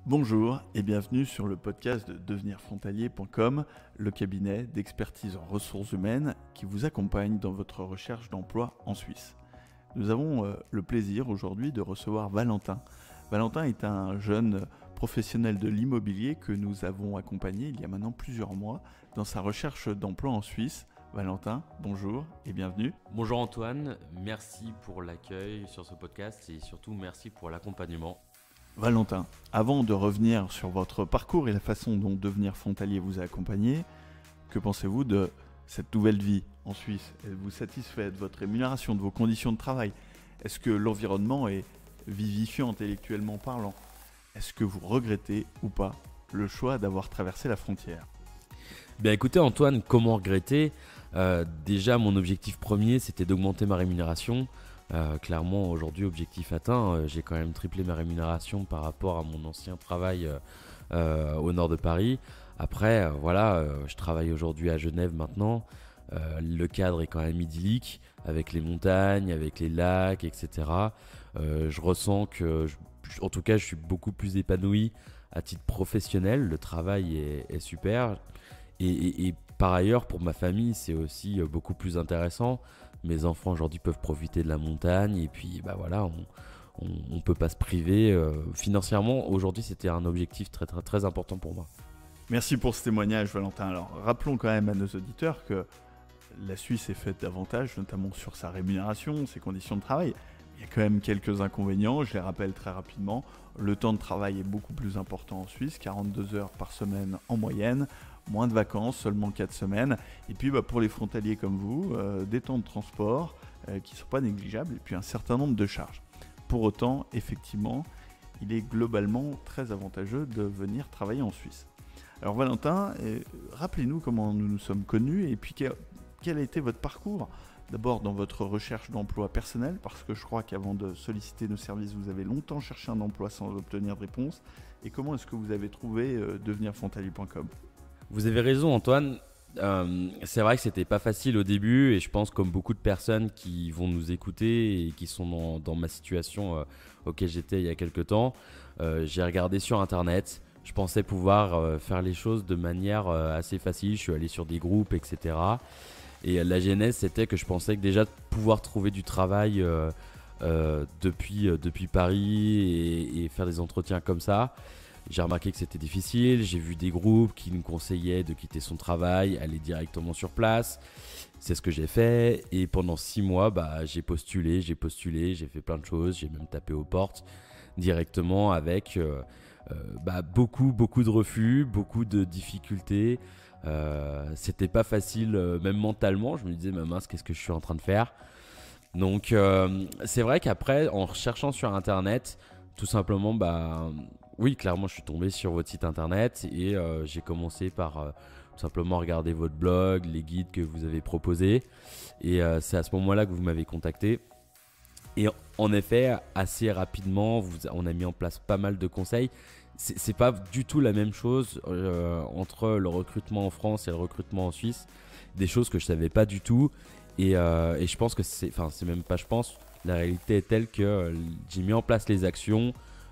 Bonjour et bienvenue sur le podcast de devenirfrontalier.com, le cabinet d'expertise en ressources humaines qui vous accompagne dans votre recherche d'emploi en Suisse. Nous avons le plaisir aujourd'hui de recevoir Valentin. Valentin est un jeune professionnel de l'immobilier que nous avons accompagné il y a maintenant plusieurs mois dans sa recherche d'emploi en Suisse. Valentin, bonjour et bienvenue. Bonjour Antoine, merci pour l'accueil sur ce podcast et surtout merci pour l'accompagnement. Valentin, avant de revenir sur votre parcours et la façon dont Devenir Frontalier vous a accompagné, que pensez-vous de cette nouvelle vie en Suisse? Êtes-vous satisfait de votre rémunération, de vos conditions de travail? Est-ce que l'environnement est vivifiant intellectuellement parlant? Est-ce que vous regrettez ou pas le choix d'avoir traversé la frontière? Bien écoutez Antoine, comment regretter? Déjà mon objectif premier c'était d'augmenter ma rémunération. Clairement aujourd'hui objectif atteint, j'ai quand même triplé ma rémunération par rapport à mon ancien travail au nord de Paris. Après je travaille aujourd'hui à Genève maintenant. Le cadre est quand même idyllique avec les montagnes, avec les lacs, etc. Je ressens que, en tout cas, je suis beaucoup plus épanoui à titre professionnel. Le travail est super. Et par ailleurs, pour ma famille, c'est aussi beaucoup plus intéressant. Mes enfants aujourd'hui peuvent profiter de la montagne et puis on peut pas se priver. Financièrement, aujourd'hui, c'était un objectif très, très, très important pour moi. Merci pour ce témoignage, Valentin. Alors, rappelons quand même à nos auditeurs que la Suisse est faite d'avantages, notamment sur sa rémunération, ses conditions de travail. Il y a quand même quelques inconvénients, je les rappelle très rapidement. Le temps de travail est beaucoup plus important en Suisse, 42 heures par semaine en moyenne, moins de vacances, seulement 4 semaines. Et puis pour les frontaliers comme vous, des temps de transport qui ne sont pas négligeables et puis un certain nombre de charges. Pour autant, effectivement, il est globalement très avantageux de venir travailler en Suisse. Alors Valentin, rappelez-nous comment nous nous sommes connus et puis quel a été votre parcours. D'abord dans votre recherche d'emploi personnel, parce que je crois qu'avant de solliciter nos services, vous avez longtemps cherché un emploi sans obtenir de réponse. Et comment est-ce que vous avez trouvé devenirfrontalier.com? Vous avez raison Antoine, c'est vrai que c'était pas facile au début et je pense comme beaucoup de personnes qui vont nous écouter et qui sont dans ma situation auquel j'étais il y a quelques temps, j'ai regardé sur internet, je pensais pouvoir faire les choses de manière assez facile, je suis allé sur des groupes etc. Et la genèse c'était que je pensais que déjà pouvoir trouver du travail depuis Paris et faire des entretiens comme ça. J'ai remarqué que c'était difficile, j'ai vu des groupes qui nous conseillaient de quitter son travail, aller directement sur place. C'est ce que j'ai fait et pendant 6 mois, j'ai postulé, j'ai fait plein de choses, j'ai même tapé aux portes directement avec beaucoup de refus, beaucoup de difficultés. C'était pas facile, même mentalement, je me disais mais mince, qu'est-ce que je suis en train de faire? Donc c'est vrai qu'après, en recherchant sur internet, tout simplement, oui, clairement, je suis tombé sur votre site internet et j'ai commencé par tout simplement regarder votre blog, les guides que vous avez proposés. Et c'est à ce moment-là que vous m'avez contacté. Et en effet, assez rapidement, on a mis en place pas mal de conseils. C'est pas du tout la même chose entre le recrutement en France et le recrutement en Suisse. Des choses que je savais pas du tout. Et je pense que c'est même pas je pense. La réalité est telle que j'ai mis en place les actions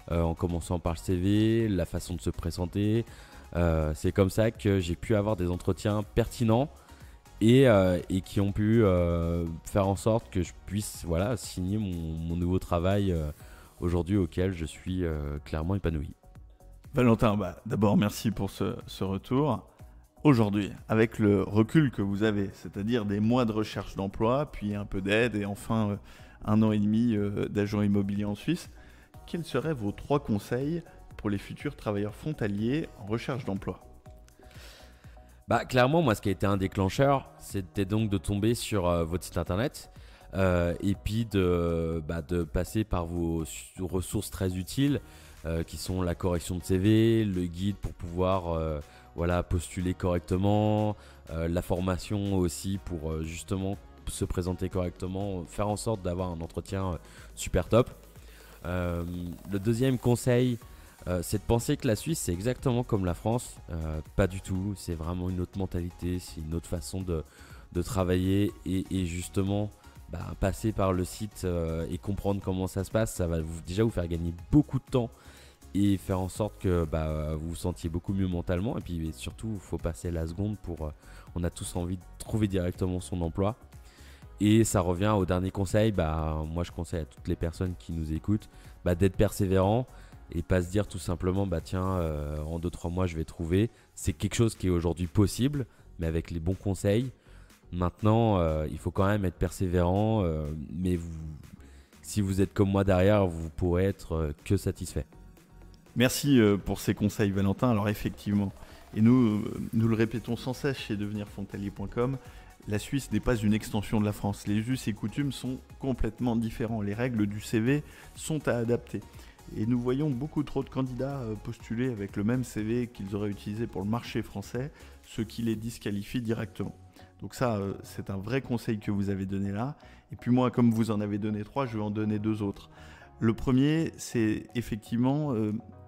en commençant par le CV, la façon de se présenter. C'est comme ça que j'ai pu avoir des entretiens pertinents et qui ont pu faire en sorte que je puisse signer mon nouveau travail aujourd'hui auquel je suis clairement épanoui. Valentin, d'abord merci pour ce retour. Aujourd'hui, avec le recul que vous avez, c'est-à-dire des mois de recherche d'emploi, puis un peu d'aide et enfin 1 an et demi d'agent immobilier en Suisse, quels seraient vos 3 conseils pour les futurs travailleurs frontaliers en recherche d'emploi? Clairement, moi, ce qui a été un déclencheur, c'était donc de tomber sur votre site internet et puis de passer par vos ressources très utiles qui sont la correction de CV, le guide pour pouvoir postuler correctement, la formation aussi pour justement se présenter correctement, faire en sorte d'avoir un entretien super top. Le deuxième conseil, c'est de penser que la Suisse c'est exactement comme la France. Pas du tout, c'est vraiment une autre mentalité, c'est une autre façon de travailler et justement passer par le site et comprendre comment ça se passe, ça va déjà vous faire gagner beaucoup de temps et faire en sorte que vous vous sentiez beaucoup mieux mentalement. Et puis surtout, il faut passer la seconde on a tous envie de trouver directement son emploi. Et ça revient au dernier conseil. Moi, je conseille à toutes les personnes qui nous écoutent d'être persévérant et pas se dire tout simplement en 2-3 mois, je vais trouver. C'est quelque chose qui est aujourd'hui possible, mais avec les bons conseils. Maintenant, il faut quand même être persévérant, mais si vous êtes comme moi derrière, vous pourrez être que satisfait. Merci pour ces conseils, Valentin. Alors effectivement, et nous le répétons sans cesse chez devenirfrontalier.com, la Suisse n'est pas une extension de la France. Les us et coutumes sont complètement différents. Les règles du CV sont à adapter. Et nous voyons beaucoup trop de candidats postuler avec le même CV qu'ils auraient utilisé pour le marché français, ce qui les disqualifie directement. Donc ça, c'est un vrai conseil que vous avez donné là. Et puis moi, comme vous en avez donné 3, je vais en donner 2 autres. Le premier, c'est effectivement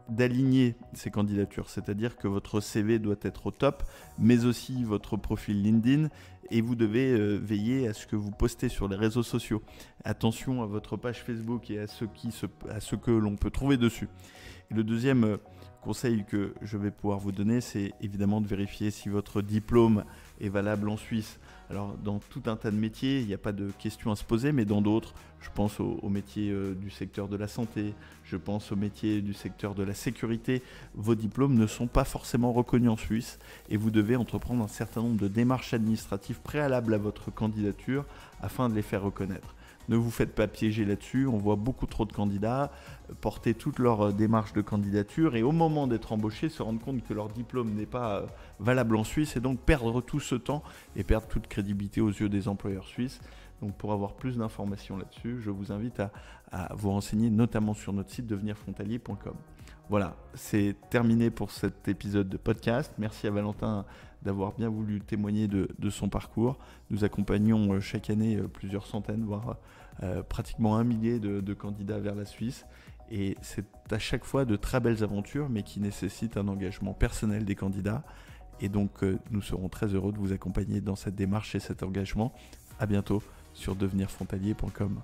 d'aligner ces candidatures, c'est-à-dire que votre CV doit être au top, mais aussi votre profil LinkedIn, et vous devez veiller à ce que vous postez sur les réseaux sociaux. Attention à votre page Facebook et à ce que l'on peut trouver dessus. Et le deuxième conseil que je vais pouvoir vous donner, c'est évidemment de vérifier si votre diplôme est valable en Suisse. Alors dans tout un tas de métiers, il n'y a pas de questions à se poser, mais dans d'autres, je pense aux métiers du secteur de la santé, je pense aux métiers du secteur de la sécurité, vos diplômes ne sont pas forcément reconnus en Suisse et vous devez entreprendre un certain nombre de démarches administratives préalables à votre candidature afin de les faire reconnaître. Ne vous faites pas piéger là-dessus, on voit beaucoup trop de candidats porter toutes leurs démarches de candidature et au moment d'être embauchés se rendre compte que leur diplôme n'est pas valable en Suisse et donc perdre tout ce temps et perdre toute crédibilité aux yeux des employeurs suisses. Donc pour avoir plus d'informations là-dessus, je vous invite à vous renseigner notamment sur notre site devenirfrontalier.com. Voilà, c'est terminé pour cet épisode de podcast. Merci à Valentin d'avoir bien voulu témoigner de son parcours. Nous accompagnons chaque année plusieurs centaines, voire pratiquement 1 millier de candidats vers la Suisse. Et c'est à chaque fois de très belles aventures, mais qui nécessitent un engagement personnel des candidats. Et donc, nous serons très heureux de vous accompagner dans cette démarche et cet engagement. À bientôt sur devenirfrontalier.com.